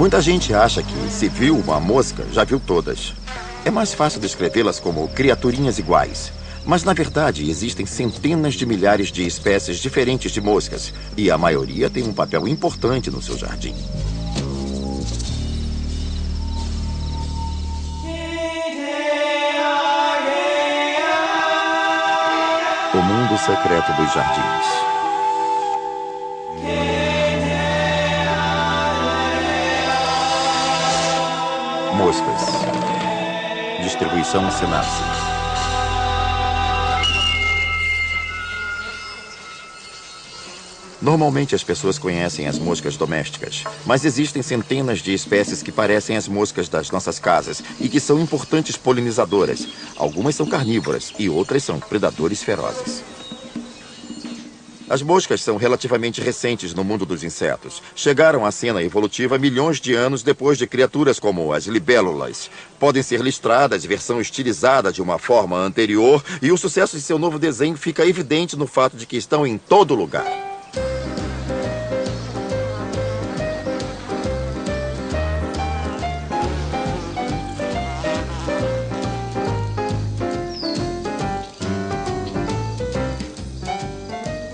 Muita gente acha que, se viu uma mosca, já viu todas. É mais fácil descrevê-las como criaturinhas iguais. Mas, na verdade, existem centenas de milhares de espécies diferentes de moscas. E a maioria tem um papel importante no seu jardim. O mundo secreto dos jardins. Moscas. Distribuição Sinapse. Normalmente as pessoas conhecem as moscas domésticas, mas existem centenas de espécies que parecem as moscas das nossas casas e que são importantes polinizadoras. Algumas são carnívoras e outras são predadores ferozes. As moscas são relativamente recentes no mundo dos insetos. Chegaram à cena evolutiva milhões de anos depois de criaturas como as libélulas. Podem ser listradas, versão estilizada de uma forma anterior, e o sucesso de seu novo desenho fica evidente no fato de que estão em todo lugar.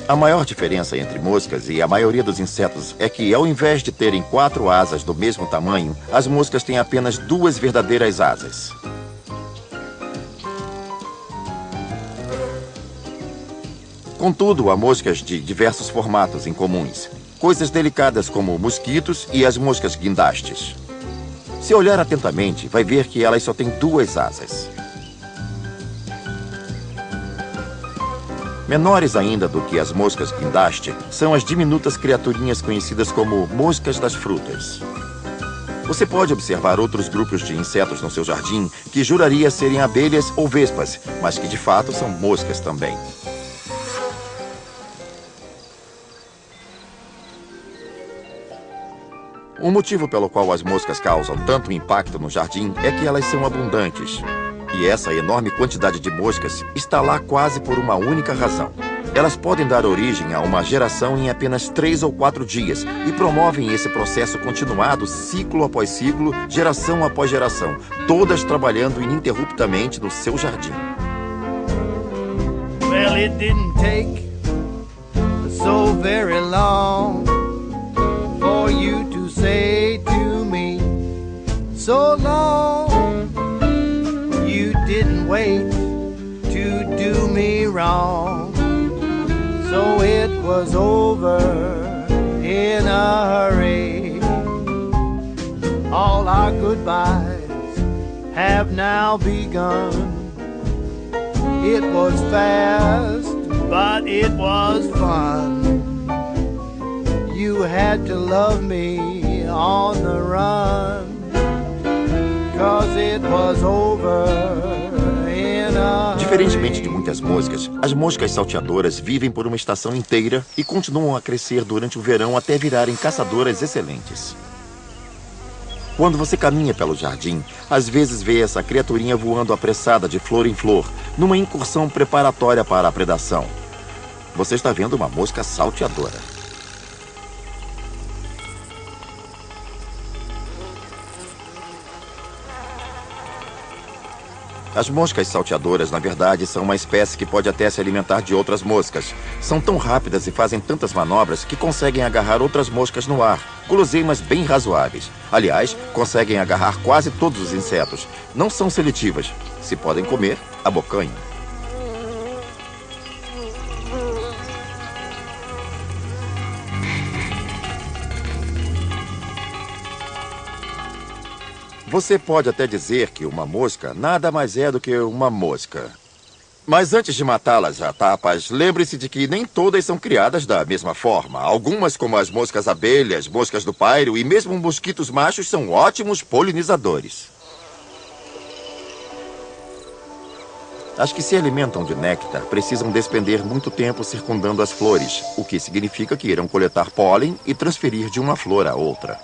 A maior diferença entre moscas e a maioria dos insetos é que, ao invés de terem 4 asas do mesmo tamanho, as moscas têm apenas 2 verdadeiras asas. Contudo, há moscas de diversos formatos incomuns. Coisas delicadas como mosquitos e as moscas guindastes. Se olhar atentamente, vai ver que elas só têm 2 asas. Menores ainda do que as moscas guindaste são as diminutas criaturinhas conhecidas como moscas das frutas. Você pode observar outros grupos de insetos no seu jardim que juraria serem abelhas ou vespas, mas que de fato são moscas também. O motivo pelo qual as moscas causam tanto impacto no jardim é que elas são abundantes. E essa enorme quantidade de moscas está lá quase por uma única razão. Elas podem dar origem a uma geração em apenas 3 ou 4 dias e promovem esse processo continuado, ciclo após ciclo, geração após geração, todas trabalhando ininterruptamente no seu jardim. Well, it didn't take so very long for you to say to me so long. You didn't wait to do me wrong, so it was over in a hurry. All our goodbyes have now begun. It was fast, but it was fun. You had to love me on the run. Diferentemente de muitas moscas, as moscas salteadoras vivem por uma estação inteira e continuam a crescer durante o verão até virarem caçadoras excelentes. Quando você caminha pelo jardim, às vezes vê essa criaturinha voando apressada de flor em flor, numa incursão preparatória para a predação. Você está vendo uma mosca salteadora. As moscas salteadoras, na verdade, são uma espécie que pode até se alimentar de outras moscas. São tão rápidas e fazem tantas manobras que conseguem agarrar outras moscas no ar. Guloseimas bem razoáveis. Aliás, conseguem agarrar quase todos os insetos. Não são seletivas. Se podem comer, abocanham. Você pode até dizer que uma mosca nada mais é do que uma mosca. Mas antes de matá-las a tapas, lembre-se de que nem todas são criadas da mesma forma. Algumas, como as moscas abelhas, moscas do pairo e mesmo mosquitos machos, são ótimos polinizadores. As que se alimentam de néctar precisam despender muito tempo circundando as flores, o que significa que irão coletar pólen e transferir de uma flor a outra.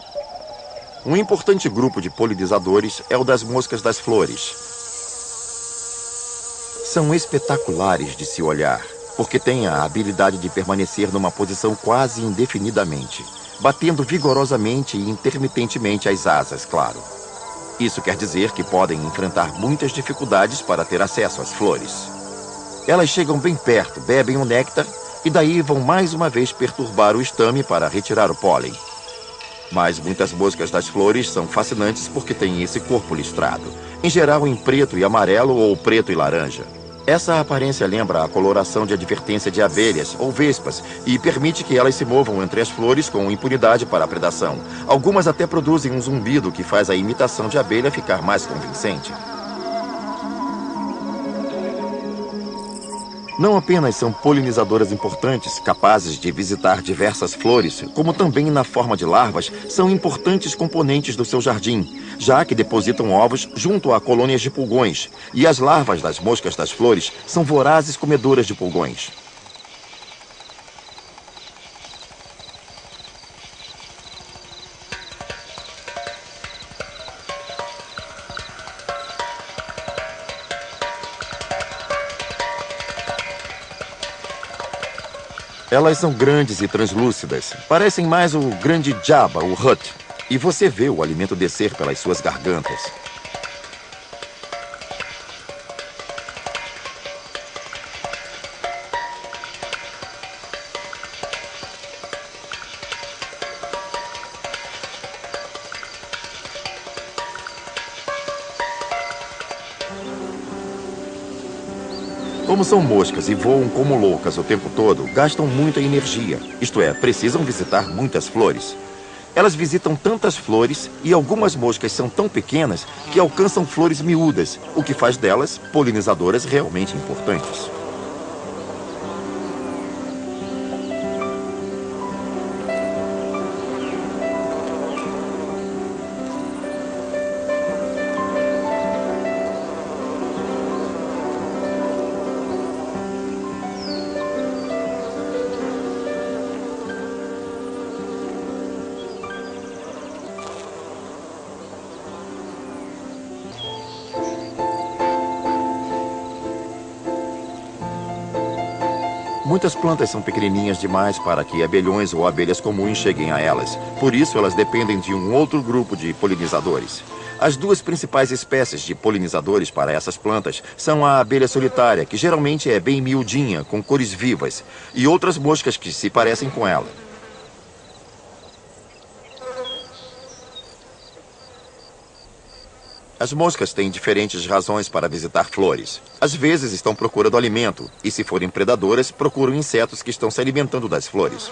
Um importante grupo de polinizadores é o das moscas das flores. São espetaculares de se olhar, porque têm a habilidade de permanecer numa posição quase indefinidamente. batendo vigorosamente e intermitentemente as asas, claro. Isso quer dizer que podem enfrentar muitas dificuldades para ter acesso às flores. Elas chegam bem perto, bebem o néctar e daí vão mais uma vez perturbar o estame para retirar o pólen. Mas muitas moscas das flores são fascinantes porque têm esse corpo listrado, em geral em preto e amarelo ou preto e laranja. Essa aparência lembra a coloração de advertência de abelhas ou vespas e permite que elas se movam entre as flores com impunidade para a predação. Algumas até produzem um zumbido que faz a imitação de abelha ficar mais convincente. Não apenas são polinizadoras importantes, capazes de visitar diversas flores, como também na forma de larvas, são importantes componentes do seu jardim, já que depositam ovos junto a colônias de pulgões, e as larvas das moscas das flores são vorazes comedoras de pulgões. Elas são grandes e translúcidas, parecem mais o grande Jabba, o Hutt, e você vê o alimento descer pelas suas gargantas. Como são moscas e voam como loucas o tempo todo, gastam muita energia. Isto é, precisam visitar muitas flores. Elas visitam tantas flores e algumas moscas são tão pequenas que alcançam flores miúdas, o que faz delas polinizadoras realmente importantes. Muitas plantas são pequenininhas demais para que abelhões ou abelhas comuns cheguem a elas. Por isso, elas dependem de um outro grupo de polinizadores. As duas principais espécies de polinizadores para essas plantas são a abelha solitária, que geralmente é bem miudinha, com cores vivas, e outras moscas que se parecem com ela. As moscas têm diferentes razões para visitar flores. Às vezes estão procurando alimento, e se forem predadoras, procuram insetos que estão se alimentando das flores.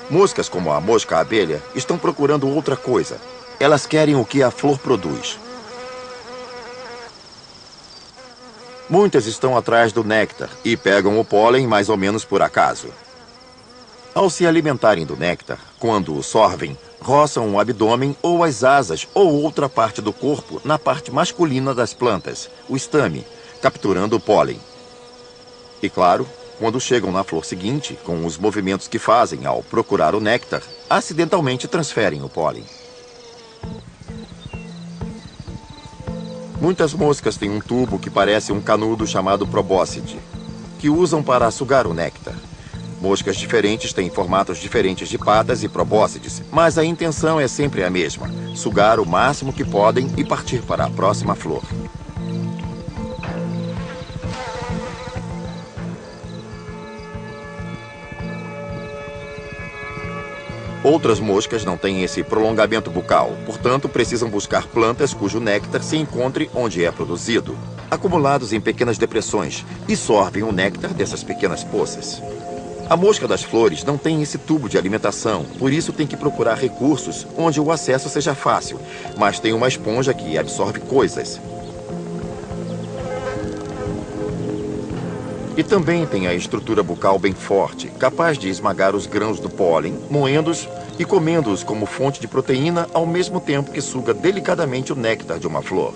Moscas como a mosca-abelha estão procurando outra coisa. Elas querem o que a flor produz. Muitas estão atrás do néctar e pegam o pólen mais ou menos por acaso. Ao se alimentarem do néctar, quando o sorvem, roçam o abdômen ou as asas ou outra parte do corpo na parte masculina das plantas, o estame, capturando o pólen. E claro, quando chegam na flor seguinte, com os movimentos que fazem ao procurar o néctar, acidentalmente transferem o pólen. Muitas moscas têm um tubo que parece um canudo chamado probóscide, que usam para sugar o néctar. Moscas diferentes têm formatos diferentes de patas e probóscides, mas a intenção é sempre a mesma: sugar o máximo que podem e partir para a próxima flor. Outras moscas não têm esse prolongamento bucal, portanto precisam buscar plantas cujo néctar se encontre onde é produzido, acumulados em pequenas depressões, e sorvem o néctar dessas pequenas poças. A mosca das flores não tem esse tubo de alimentação, por isso tem que procurar recursos onde o acesso seja fácil, mas tem uma esponja que absorve coisas. E também tem a estrutura bucal bem forte, capaz de esmagar os grãos do pólen, moendo-os e comendo-os como fonte de proteína ao mesmo tempo que suga delicadamente o néctar de uma flor.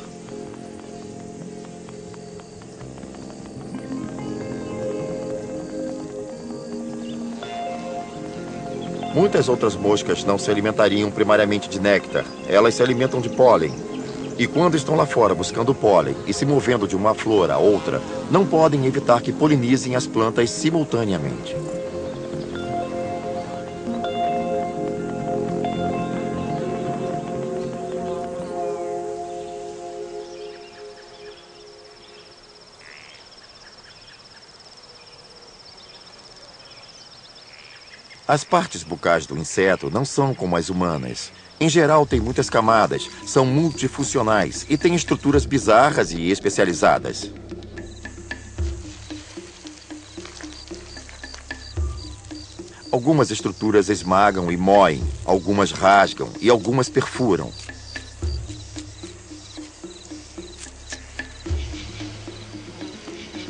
Muitas outras moscas não se alimentariam primariamente de néctar, elas se alimentam de pólen. E quando estão lá fora buscando pólen e se movendo de uma flor a outra, não podem evitar que polinizem as plantas simultaneamente. As partes bucais do inseto não são como as humanas. Em geral, têm muitas camadas, são multifuncionais e têm estruturas bizarras e especializadas. Algumas estruturas esmagam e moem, algumas rasgam e algumas perfuram.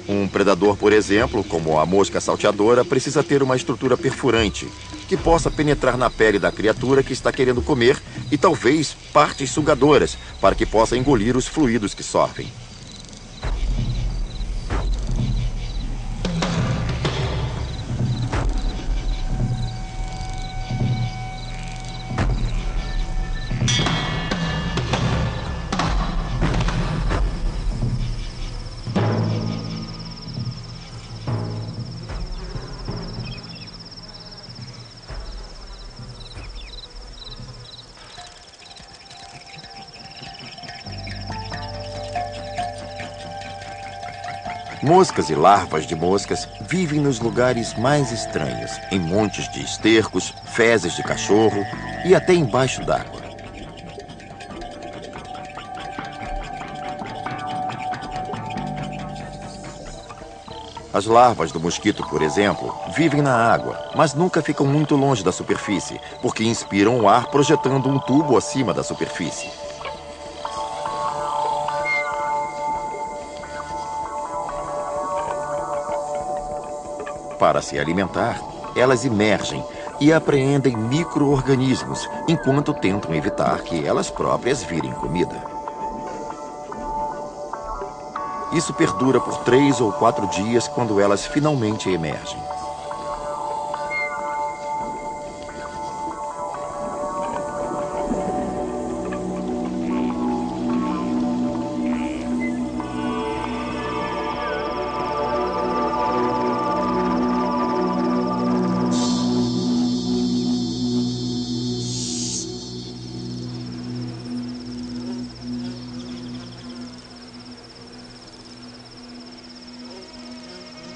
Um predador, por exemplo, como a mosca salteadora, precisa ter uma estrutura perfurante, que possa penetrar na pele da criatura que está querendo comer e talvez partes sugadoras, para que possa engolir os fluidos que sorvem. Moscas e larvas de moscas vivem nos lugares mais estranhos, em montes de estercos, fezes de cachorro e até embaixo d'água. As larvas do mosquito, por exemplo, vivem na água, mas nunca ficam muito longe da superfície, porque inspiram o ar projetando um tubo acima da superfície. Para se alimentar, elas emergem e apreendem micro-organismos, enquanto tentam evitar que elas próprias virem comida. Isso perdura por 3 ou 4 dias quando elas finalmente emergem.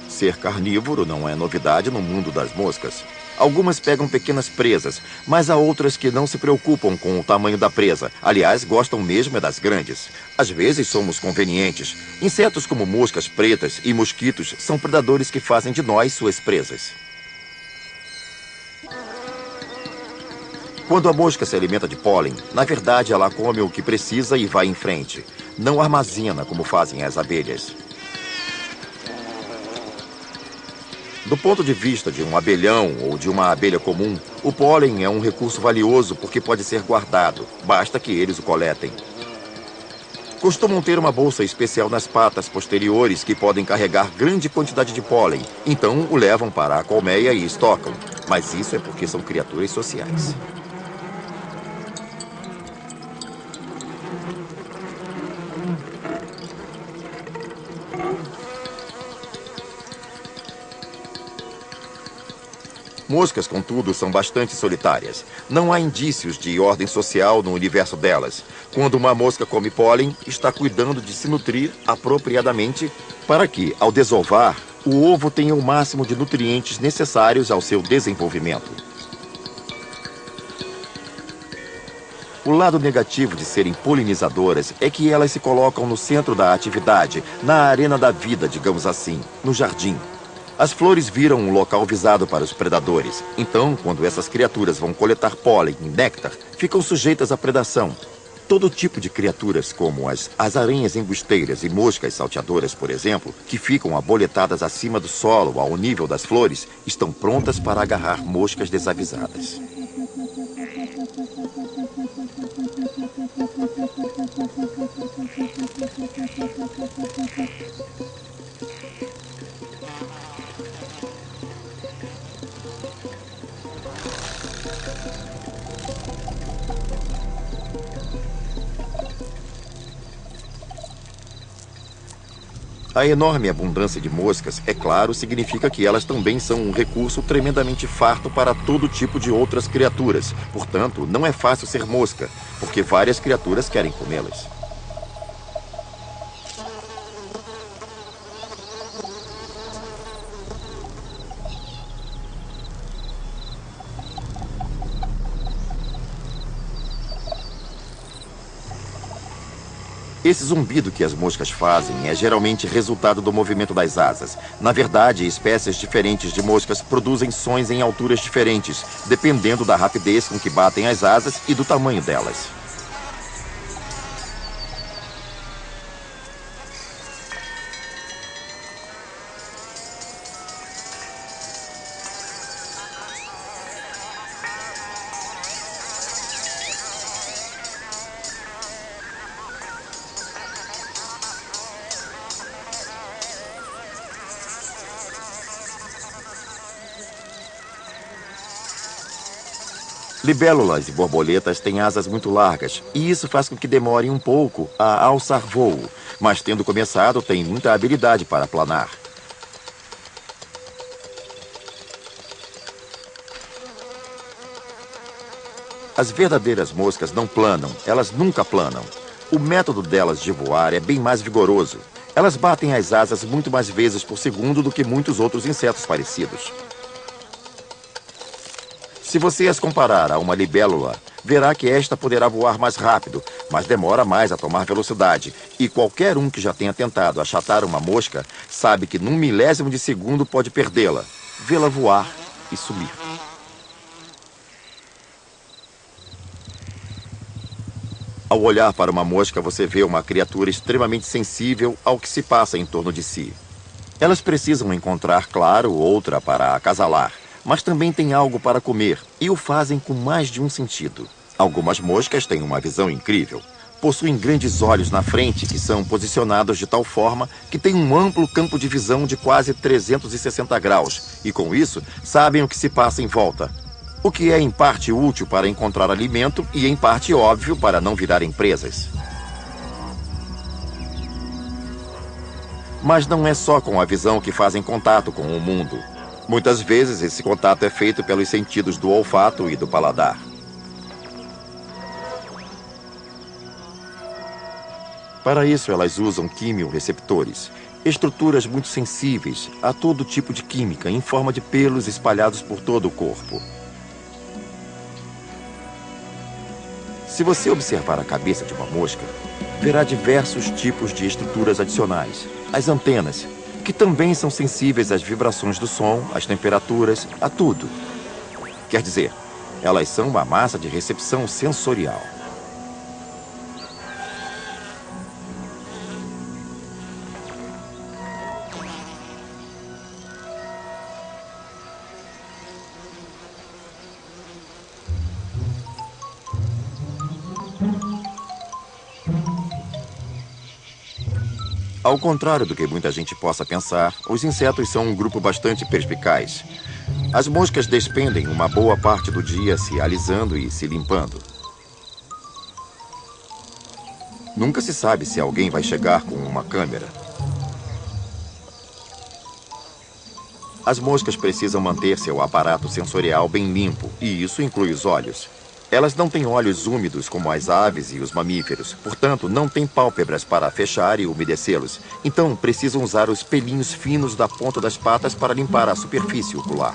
Ser carnívoro não é novidade no mundo das moscas. Algumas pegam pequenas presas, mas há outras que não se preocupam com o tamanho da presa. Aliás, gostam mesmo é das grandes. Às vezes somos convenientes. Insetos como moscas pretas e mosquitos são predadores que fazem de nós suas presas. Quando a mosca se alimenta de pólen, na verdade ela come o que precisa e vai em frente. Não armazena como fazem as abelhas. Do ponto de vista de um abelhão ou de uma abelha comum, o pólen é um recurso valioso porque pode ser guardado, basta que eles o coletem. Costumam ter uma bolsa especial nas patas posteriores que podem carregar grande quantidade de pólen, então o levam para a colmeia e estocam, mas isso é porque são criaturas sociais. Moscas, contudo, são bastante solitárias. Não há indícios de ordem social no universo delas. Quando uma mosca come pólen, está cuidando de se nutrir apropriadamente para que, ao desovar, o ovo tenha o máximo de nutrientes necessários ao seu desenvolvimento. O lado negativo de serem polinizadoras é que elas se colocam no centro da atividade, na arena da vida, digamos assim, no jardim. As flores viram um local visado para os predadores. Então, quando essas criaturas vão coletar pólen e néctar, ficam sujeitas à predação. Todo tipo de criaturas, como as aranhas embusteiras e moscas salteadoras, por exemplo, que ficam aboletadas acima do solo, ao nível das flores, estão prontas para agarrar moscas desavisadas. A enorme abundância de moscas, é claro, significa que elas também são um recurso tremendamente farto para todo tipo de outras criaturas. Portanto, não é fácil ser mosca, porque várias criaturas querem comê-las. Esse zumbido que as moscas fazem é geralmente resultado do movimento das asas. Na verdade, espécies diferentes de moscas produzem sons em alturas diferentes, dependendo da rapidez com que batem as asas e do tamanho delas. Libélulas e borboletas têm asas muito largas, e isso faz com que demore um pouco a alçar voo, mas tendo começado, tem muita habilidade para planar. As verdadeiras moscas não planam, elas nunca planam. O método delas de voar é bem mais vigoroso. Elas batem as asas muito mais vezes por segundo do que muitos outros insetos parecidos. Se você as comparar a uma libélula, verá que esta poderá voar mais rápido, mas demora mais a tomar velocidade. E qualquer um que já tenha tentado achatar uma mosca sabe que num milésimo de segundo pode perdê-la, vê-la voar e sumir. Ao olhar para uma mosca, você vê uma criatura extremamente sensível ao que se passa em torno de si. Elas precisam encontrar, claro, outra para acasalar, mas também têm algo para comer, e o fazem com mais de um sentido. Algumas moscas têm uma visão incrível. Possuem grandes olhos na frente que são posicionados de tal forma que têm um amplo campo de visão de quase 360 graus, e com isso sabem o que se passa em volta. O que é em parte útil para encontrar alimento e em parte óbvio para não virarem presas. Mas não é só com a visão que fazem contato com o mundo. Muitas vezes esse contato é feito pelos sentidos do olfato e do paladar. Para isso, elas usam quimioreceptores, estruturas muito sensíveis a todo tipo de química em forma de pelos espalhados por todo o corpo. Se você observar a cabeça de uma mosca, verá diversos tipos de estruturas adicionais. As antenas, que também são sensíveis às vibrações do som, às temperaturas, a tudo. Quer dizer, elas são uma massa de recepção sensorial. Ao contrário do que muita gente possa pensar, os insetos são um grupo bastante perspicaz. As moscas despendem uma boa parte do dia se alisando e se limpando. Nunca se sabe se alguém vai chegar com uma câmera. As moscas precisam manter seu aparato sensorial bem limpo, e isso inclui os olhos. Elas não têm olhos úmidos como as aves e os mamíferos, portanto, não têm pálpebras para fechar e umedecê-los. Então, precisam usar os pelinhos finos da ponta das patas para limpar a superfície ocular.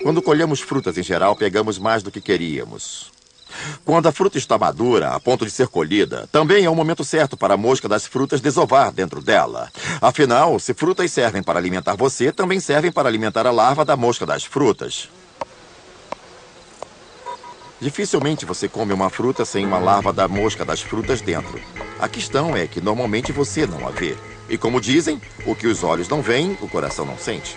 Quando colhemos frutas em geral, pegamos mais do que queríamos. Quando a fruta está madura, a ponto de ser colhida, também é o momento certo para a mosca das frutas desovar dentro dela. Afinal, se frutas servem para alimentar você, também servem para alimentar a larva da mosca das frutas. Dificilmente você come uma fruta sem uma larva da mosca das frutas dentro. A questão é que normalmente você não a vê. E como dizem, o que os olhos não veem, o coração não sente.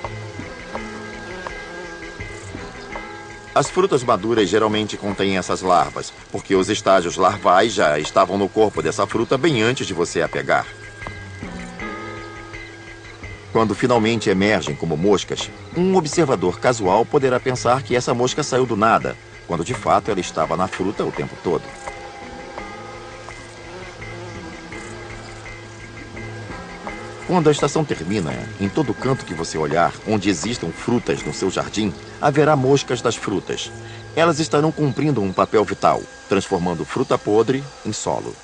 As frutas maduras geralmente contêm essas larvas, porque os estágios larvais já estavam no corpo dessa fruta bem antes de você a pegar. Quando finalmente emergem como moscas, um observador casual poderá pensar que essa mosca saiu do nada, quando de fato ela estava na fruta o tempo todo. Quando a estação termina, em todo canto que você olhar, onde existam frutas no seu jardim, haverá moscas das frutas. Elas estarão cumprindo um papel vital, transformando fruta podre em solo.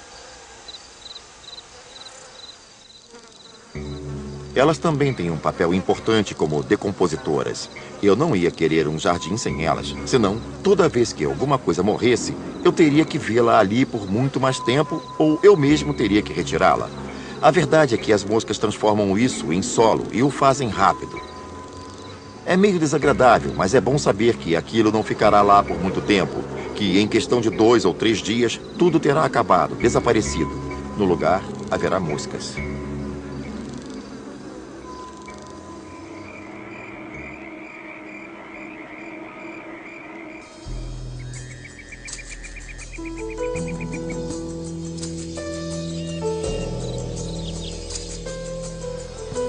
Elas também têm um papel importante como decompositoras. Eu não ia querer um jardim sem elas, senão, toda vez que alguma coisa morresse, eu teria que vê-la ali por muito mais tempo ou eu mesmo teria que retirá-la. A verdade é que as moscas transformam isso em solo e o fazem rápido. É meio desagradável, mas é bom saber que aquilo não ficará lá por muito tempo, que em questão de 2 ou 3 dias, tudo terá acabado, desaparecido. No lugar, haverá moscas.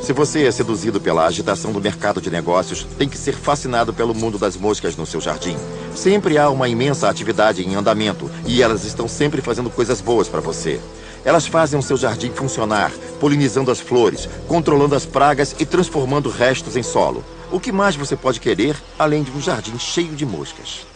Se você é seduzido pela agitação do mercado de negócios, tem que ser fascinado pelo mundo das moscas no seu jardim. Sempre há uma imensa atividade em andamento e elas estão sempre fazendo coisas boas para você. Elas fazem o seu jardim funcionar, polinizando as flores, controlando as pragas e transformando restos em solo. O que mais você pode querer além de um jardim cheio de moscas?